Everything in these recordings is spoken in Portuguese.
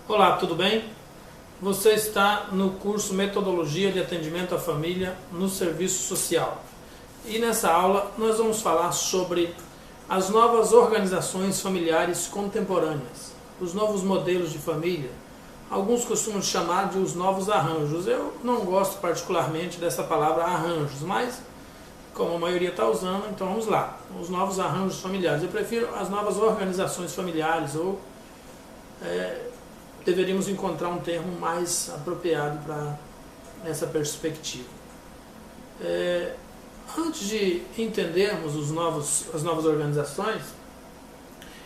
Olá, tudo bem? Você está no curso Metodologia de Atendimento à Família no Serviço Social. E nessa aula nós vamos falar sobre as novas organizações familiares contemporâneas, os novos modelos de família. Alguns costumam chamar de os novos arranjos. Eu não gosto particularmente dessa palavra arranjos, mas como a maioria está usando, então vamos lá. Os novos arranjos familiares. Eu prefiro as novas organizações familiares, ou deveríamos encontrar um termo mais apropriado para essa perspectiva. Antes de entendermos as novas organizações,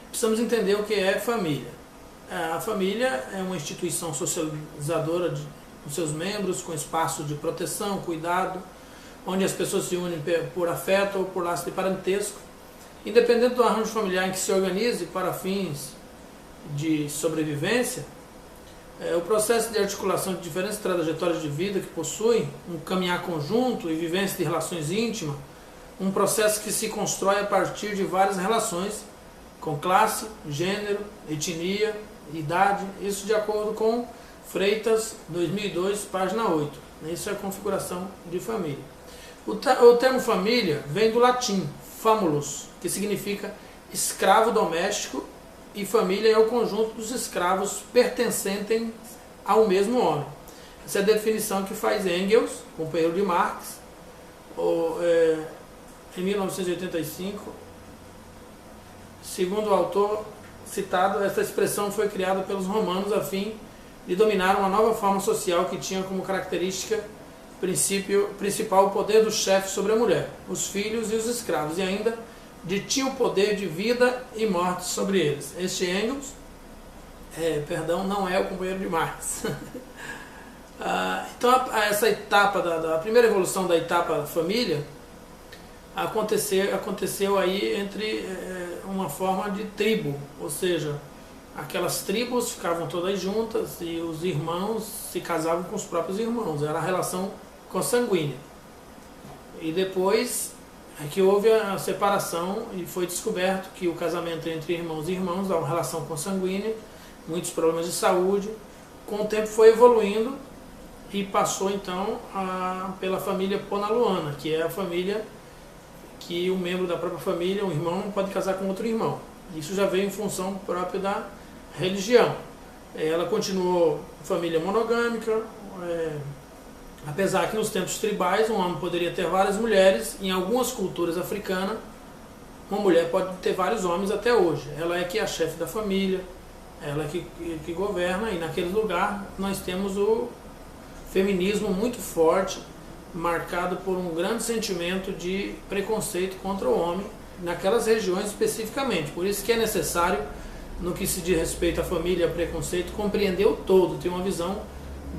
precisamos entender o que é família. A família é uma instituição socializadora dos seus membros, com espaço de proteção, cuidado, onde as pessoas se unem por afeto ou por laço de parentesco. Independente do arranjo familiar em que se organize para fins de sobrevivência, o processo de articulação de diferentes trajetórias de vida que possuem um caminhar conjunto e vivência de relações íntimas, um processo que se constrói a partir de várias relações com classe, gênero, etnia, idade, isso de acordo com Freitas, 2002, página 8. Isso é a configuração de família. O termo família vem do latim, famulus, que significa escravo doméstico, e família é o conjunto dos escravos pertencentes ao mesmo homem. Essa é a definição que faz Engels, companheiro de Marx, em 1985. Segundo o autor citado, essa expressão foi criada pelos romanos a fim de dominar uma nova forma social que tinha como característica principal o poder do chefe sobre a mulher, os filhos e os escravos, e ainda detinha o poder de vida e morte sobre eles. Este Engels, não é o companheiro de Marx. Então, essa etapa, a primeira evolução da etapa família, aconteceu aí entre uma forma de tribo, ou seja, aquelas tribos ficavam todas juntas e os irmãos se casavam com os próprios irmãos, era a relação consanguínea. E depois é que houve a separação e foi descoberto que o casamento entre irmãos e irmãos dá uma relação consanguínea, muitos problemas de saúde. Com o tempo foi evoluindo e passou então pela família ponaluana, que é a família que um membro da própria família, um irmão, não pode casar com outro irmão. Isso já veio em função própria da religião. Ela continuou família monogâmica, apesar que nos tempos tribais um homem poderia ter várias mulheres. Em algumas culturas africanas, uma mulher pode ter vários homens até hoje. Ela é que é a chefe da família, ela é que governa, e naquele lugar nós temos o feminismo muito forte, marcado por um grande sentimento de preconceito contra o homem, naquelas regiões especificamente. Por isso que é necessário, no que se diz respeito à família e a preconceito, compreender o todo, ter uma visão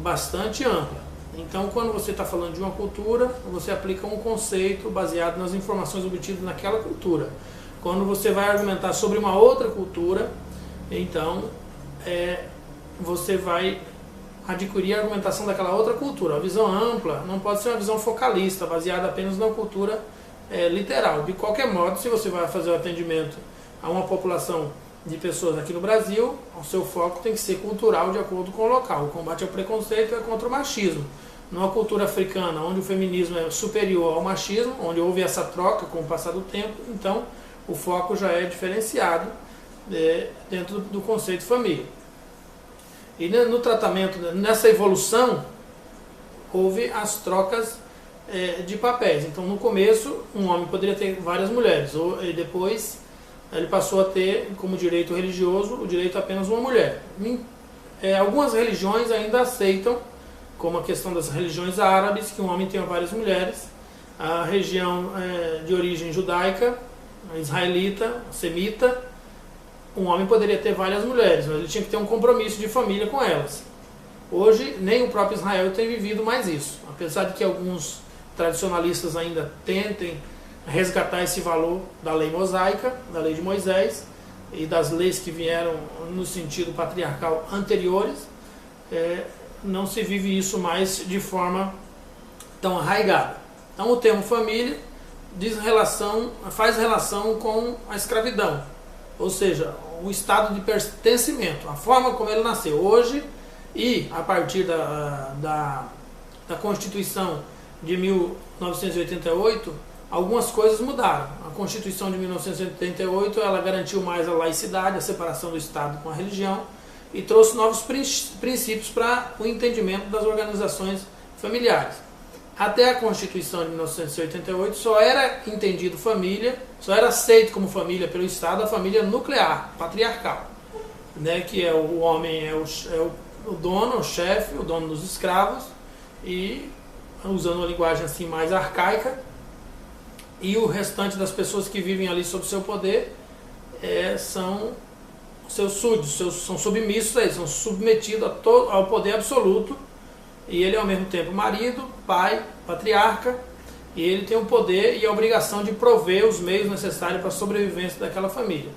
bastante ampla. Então, quando você está falando de uma cultura, você aplica um conceito baseado nas informações obtidas naquela cultura. Quando você vai argumentar sobre uma outra cultura, então você vai adquirir a argumentação daquela outra cultura. A visão ampla não pode ser uma visão focalista, baseada apenas na cultura literal. De qualquer modo, se você vai fazer o atendimento a uma população de pessoas aqui no Brasil, o seu foco tem que ser cultural, de acordo com o local. O combate ao preconceito é contra o machismo. Numa cultura africana, onde o feminismo é superior ao machismo, onde houve essa troca com o passar do tempo, então o foco já é diferenciado dentro do conceito família. E no tratamento, nessa evolução, houve as trocas de papéis. Então, no começo, um homem poderia ter várias mulheres, e depois ele passou a ter, como direito religioso, o direito a apenas uma mulher. Algumas religiões ainda aceitam, como a questão das religiões árabes, que um homem tenha várias mulheres. A região de origem judaica, a israelita, a semita, um homem poderia ter várias mulheres, mas ele tinha que ter um compromisso de família com elas. Hoje, nem o próprio Israel tem vivido mais isso. Apesar de que alguns tradicionalistas ainda tentem resgatar esse valor da lei mosaica, da lei de Moisés, e das leis que vieram no sentido patriarcal anteriores, não se vive isso mais de forma tão arraigada. Então, o termo família faz relação com a escravidão, ou seja, o estado de pertencimento, a forma como ele nasceu hoje, e a partir da Constituição de 1988, algumas coisas mudaram. A Constituição de 1988 ela garantiu mais a laicidade, a separação do Estado com a religião, e trouxe novos princípios para o entendimento das organizações familiares. Até a Constituição de 1988 só era entendido família, só era aceito como família pelo Estado a família nuclear, patriarcal, né, que é o homem é o dono, o chefe, o dono dos escravos, e usando uma linguagem assim mais arcaica, e o restante das pessoas que vivem ali sob seu poder são seus súditos, são submissos a ele, são submetidos ao poder absoluto, e ele é ao mesmo tempo marido, pai, patriarca, e ele tem o poder e a obrigação de prover os meios necessários para a sobrevivência daquela família.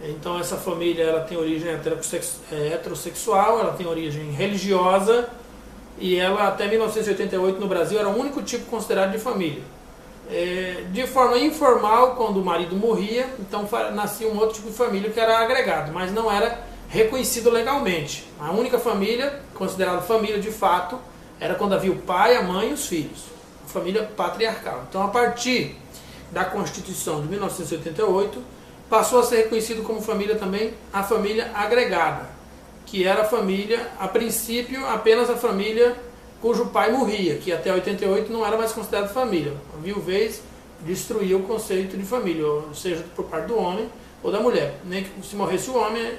Então essa família ela tem origem heterossexual, ela tem origem religiosa, e ela até 1988 no Brasil era o único tipo considerado de família. De forma informal, quando o marido morria, então nascia um outro tipo de família que era agregado, mas não era reconhecido legalmente. A única família, considerada família de fato, era quando havia o pai, a mãe e os filhos, a família patriarcal. Então a partir da Constituição de 1988, passou a ser reconhecido como família também a família agregada, que era a família, a princípio, apenas a família cujo pai morria, que até 88 não era mais considerado família. A viuvez destruía o conceito de família, ou seja, por parte do homem ou da mulher. Nem que se morresse o homem,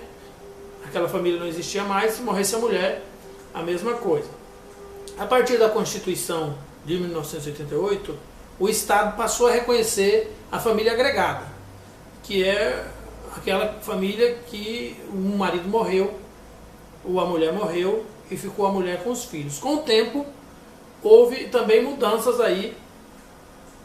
aquela família não existia mais, se morresse a mulher, a mesma coisa. A partir da Constituição de 1988, o Estado passou a reconhecer a família agregada, que é aquela família que o marido morreu, ou a mulher morreu, e ficou a mulher com os filhos. Com o tempo, houve também mudanças aí,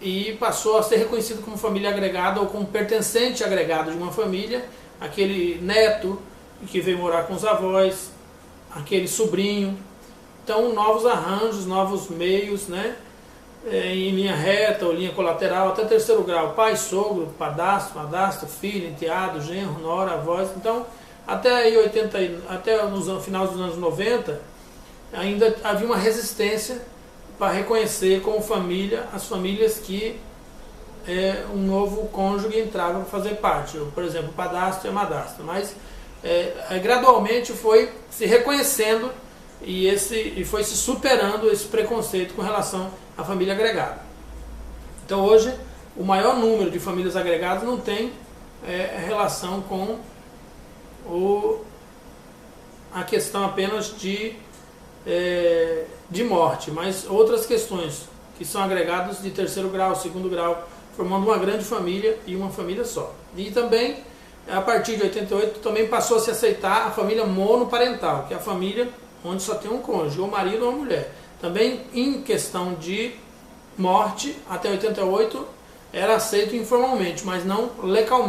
e passou a ser reconhecido como família agregada, ou como pertencente agregado de uma família, aquele neto que veio morar com os avós, aquele sobrinho. Então, novos arranjos, novos meios, né? Em linha reta ou linha colateral, até terceiro grau, pai, sogro, padrasto, madrasta, filho, enteado, genro, nora, avós. Então, até aí no final dos anos 90, ainda havia uma resistência para reconhecer como família as famílias que um novo cônjuge entrava para fazer parte, por exemplo, o padrasto e a madrasta. Mas gradualmente foi se reconhecendo e foi se superando esse preconceito com relação à família agregada. Então hoje o maior número de famílias agregadas não tem relação com a questão apenas de morte, mas outras questões que são agregadas de terceiro grau, segundo grau, formando uma grande família e uma família só. E também, a partir de 88, também passou a se aceitar a família monoparental, que é a família onde só tem um cônjuge, ou marido ou uma mulher. Também em questão de morte, até 88, era aceito informalmente, mas não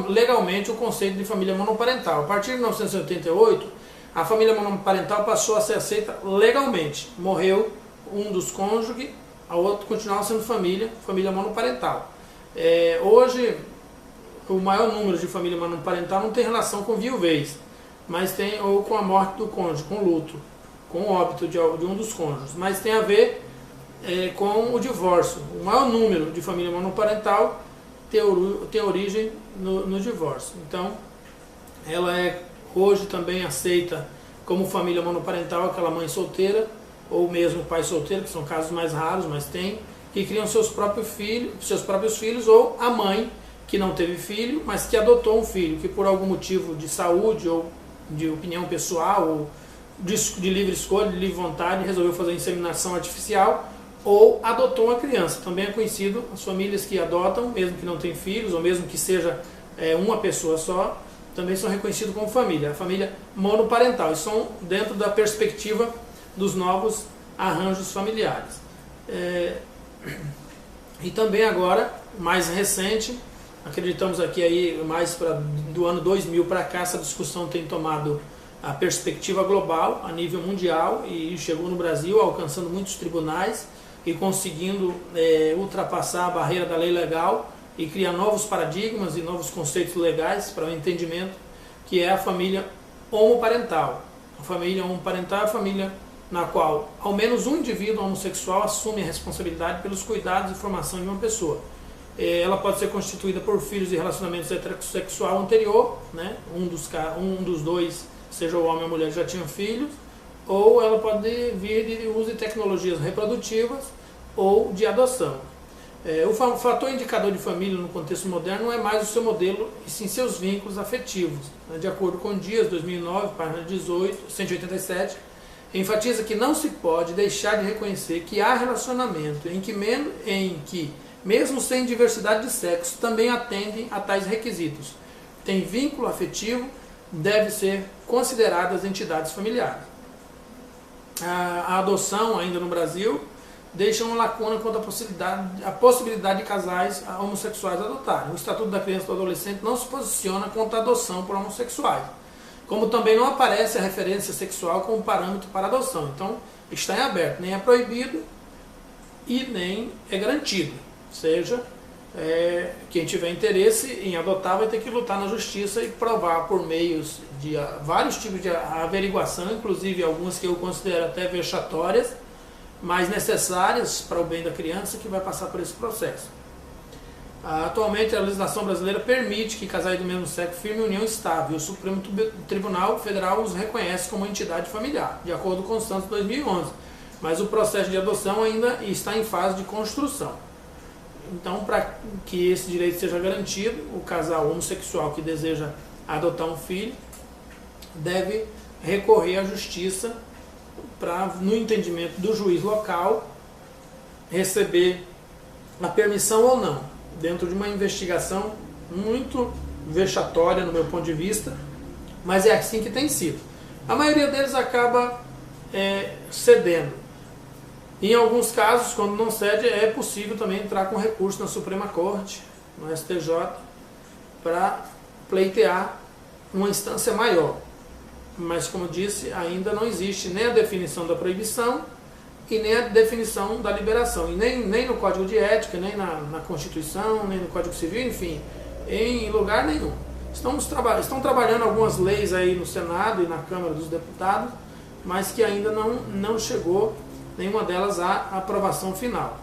legalmente o conceito de família monoparental. A partir de 1988, a família monoparental passou a ser aceita legalmente. Morreu um dos cônjuges, a outra continuava sendo família monoparental. Hoje, o maior número de família monoparental não tem relação com viuvez, mas tem ou com a morte do cônjuge, com luto, com o óbito de um dos cônjuges, mas tem a ver com o divórcio. O maior número de família monoparental tem origem no divórcio. Então, ela é hoje também aceita como família monoparental aquela mãe solteira, ou mesmo pai solteiro, que são casos mais raros, mas tem, que criam seus próprios filhos, ou a mãe que não teve filho, mas que adotou um filho, que por algum motivo de saúde, ou de opinião pessoal, ou de livre escolha, de livre vontade, resolveu fazer inseminação artificial, ou adotou uma criança. Também é conhecido as famílias que adotam, mesmo que não tenham filhos, ou mesmo que seja uma pessoa só, também são reconhecidos como família, a família monoparental, e são dentro da perspectiva dos novos arranjos familiares. E também agora, mais recente, acreditamos aqui aí mais do ano 2000 para cá, essa discussão tem tomado a perspectiva global, a nível mundial, e chegou no Brasil, alcançando muitos tribunais, e conseguindo ultrapassar a barreira da lei legal e criar novos paradigmas e novos conceitos legais para o entendimento, que é a família homoparental. A família homoparental é a família na qual ao menos um indivíduo homossexual assume a responsabilidade pelos cuidados e formação de uma pessoa. Ela pode ser constituída por filhos de relacionamentos heterossexual anterior, né? um dos dois, seja o homem ou a mulher, já tinham filhos, ou ela pode vir de uso de tecnologias reprodutivas ou de adoção. O fator indicador de família no contexto moderno não é mais o seu modelo, e sim seus vínculos afetivos. De acordo com Dias, 2009, página 187, enfatiza que não se pode deixar de reconhecer que há relacionamento em que, mesmo sem diversidade de sexo, também atendem a tais requisitos. Tem vínculo afetivo, deve ser consideradas entidades familiares. A adoção, ainda no Brasil, deixa uma lacuna quanto à possibilidade de casais homossexuais adotarem. O Estatuto da Criança e do Adolescente não se posiciona contra a adoção por homossexuais, como também não aparece a referência sexual como parâmetro para adoção. Então, está em aberto, nem é proibido e nem é garantido. Ou seja, quem tiver interesse em adotar vai ter que lutar na justiça e provar por meios de vários tipos de averiguação, inclusive algumas que eu considero até vexatórias, mas necessárias para o bem da criança, que vai passar por esse processo. Atualmente a legislação brasileira permite que casais do mesmo sexo firmem união estável. O Supremo Tribunal Federal os reconhece como entidade familiar, de acordo com o censo de 2011. Mas o processo de adoção ainda está em fase de construção. Então, para que esse direito seja garantido, o casal homossexual que deseja adotar um filho deve recorrer à justiça para, no entendimento do juiz local, receber a permissão ou não, dentro de uma investigação muito vexatória no meu ponto de vista, mas é assim que tem sido. A maioria deles acaba cedendo. Em alguns casos, quando não cede, é possível também entrar com recurso na Suprema Corte, no STJ, para pleitear uma instância maior. Mas, como disse, ainda não existe nem a definição da proibição e nem a definição da liberação. E nem no Código de Ética, nem na Constituição, nem no Código Civil, enfim, em lugar nenhum. Estão trabalhando algumas leis aí no Senado e na Câmara dos Deputados, mas que ainda não chegou nenhuma delas à aprovação final.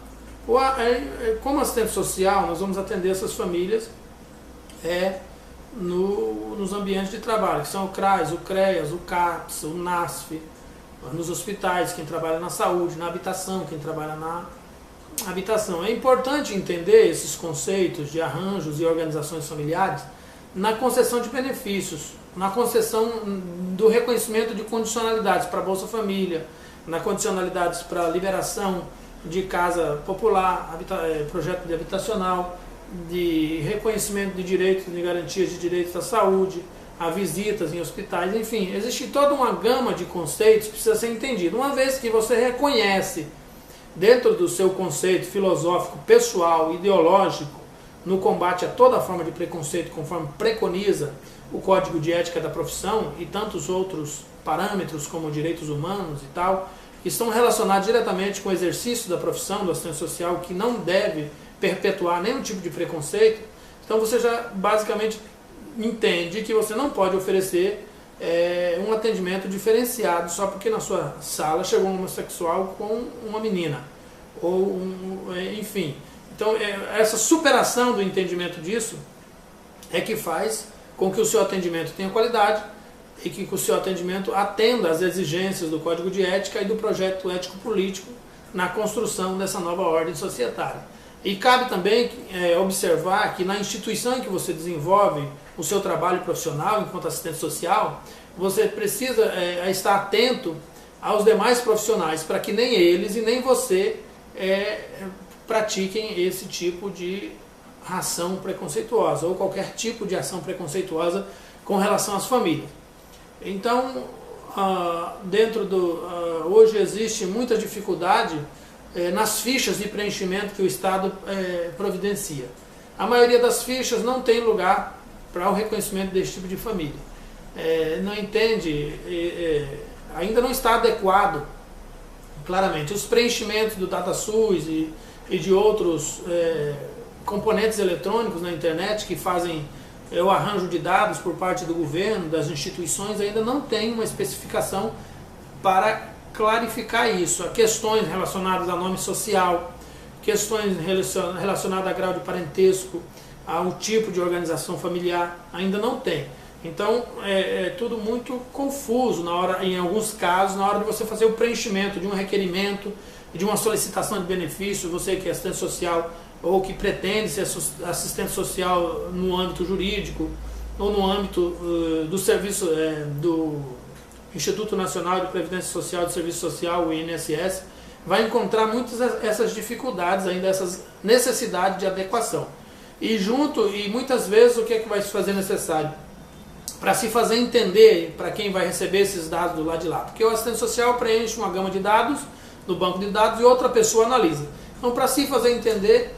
Como assistente social, nós vamos atender essas famílias nos ambientes de trabalho, que são o CRAS, o CREAS, o CAPS, o NASF, nos hospitais, quem trabalha na saúde, na habitação, quem trabalha na habitação. É importante entender esses conceitos de arranjos e organizações familiares na concessão de benefícios, na concessão do reconhecimento de condicionalidades para a Bolsa Família, na condicionalidades para a liberação de casa popular, projeto de habitacional, de reconhecimento de direitos e garantias de direitos à saúde, a visitas em hospitais, enfim, existe toda uma gama de conceitos que precisa ser entendido. Uma vez que você reconhece, dentro do seu conceito filosófico, pessoal, ideológico, no combate a toda forma de preconceito, conforme preconiza o Código de Ética da Profissão e tantos outros parâmetros como direitos humanos e tal, que estão relacionados diretamente com o exercício da profissão do assistente social, que não deve perpetuar nenhum tipo de preconceito. Então você já basicamente entende que você não pode oferecer um atendimento diferenciado só porque na sua sala chegou um homossexual com uma menina, ou enfim. Então essa superação do entendimento disso é que faz com que o seu atendimento tenha qualidade e que o seu atendimento atenda às exigências do Código de Ética e do projeto ético-político na construção dessa nova ordem societária. E cabe também observar que na instituição em que você desenvolve o seu trabalho profissional enquanto assistente social, você precisa estar atento aos demais profissionais para que nem eles e nem você pratiquem esse tipo de ação preconceituosa ou qualquer tipo de ação preconceituosa com relação às famílias. Então, hoje existe muita dificuldade nas fichas de preenchimento que o Estado providencia. A maioria das fichas não tem lugar para o reconhecimento desse tipo de família. Não entende, ainda não está adequado claramente. Os preenchimentos do DataSUS e de outros componentes eletrônicos na internet que fazem o arranjo de dados por parte do governo, das instituições, ainda não tem uma especificação para clarificar isso. Há questões relacionadas a nome social, questões relacionadas a grau de parentesco, ao tipo de organização familiar, ainda não tem. Então é tudo muito confuso na hora, em alguns casos, na hora de você fazer o preenchimento de um requerimento, de uma solicitação de benefício, você que é assistente social ou que pretende ser assistente social no âmbito jurídico ou no âmbito do serviço do Instituto Nacional de Previdência Social e de Serviço Social, o INSS, vai encontrar muitas essas dificuldades ainda, essas necessidades de adequação. E muitas vezes o que é que vai se fazer necessário? Para se fazer entender para quem vai receber esses dados do lado de lá. Porque o assistente social preenche uma gama de dados no banco de dados e outra pessoa analisa. Então, para se fazer entender,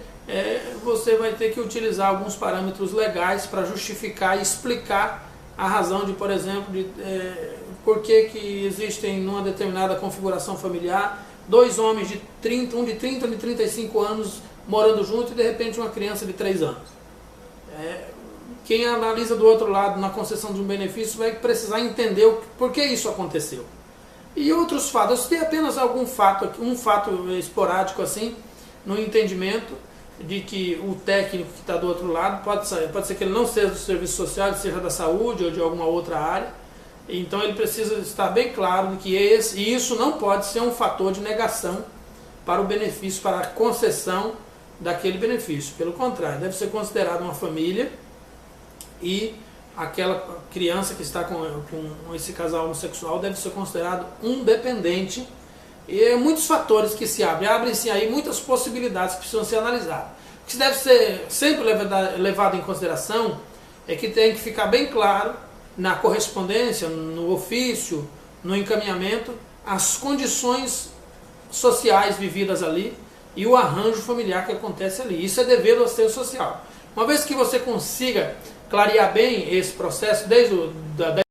você vai ter que utilizar alguns parâmetros legais para justificar e explicar a razão de, por exemplo, por que existem numa determinada configuração familiar dois homens de 30, um de 30 e um de 35 anos morando junto e de repente uma criança de 3 anos. Quem analisa do outro lado na concessão de um benefício vai precisar entender por que isso aconteceu. E outros fatos, eu citei apenas um fato esporádico assim, no entendimento de que o técnico que está do outro lado, pode ser que ele não seja do serviço social, ele seja da saúde ou de alguma outra área, então ele precisa estar bem claro de que e isso não pode ser um fator de negação para o benefício, para a concessão daquele benefício. Pelo contrário, deve ser considerado uma família e aquela criança que está com esse casal homossexual deve ser considerado um dependente. E muitos fatores que se abrem-se aí muitas possibilidades que precisam ser analisadas. O que deve ser sempre levado em consideração é que tem que ficar bem claro na correspondência, no ofício, no encaminhamento, as condições sociais vividas ali e o arranjo familiar que acontece ali. Isso é dever do assistente social. Uma vez que você consiga clarear bem esse processo, desde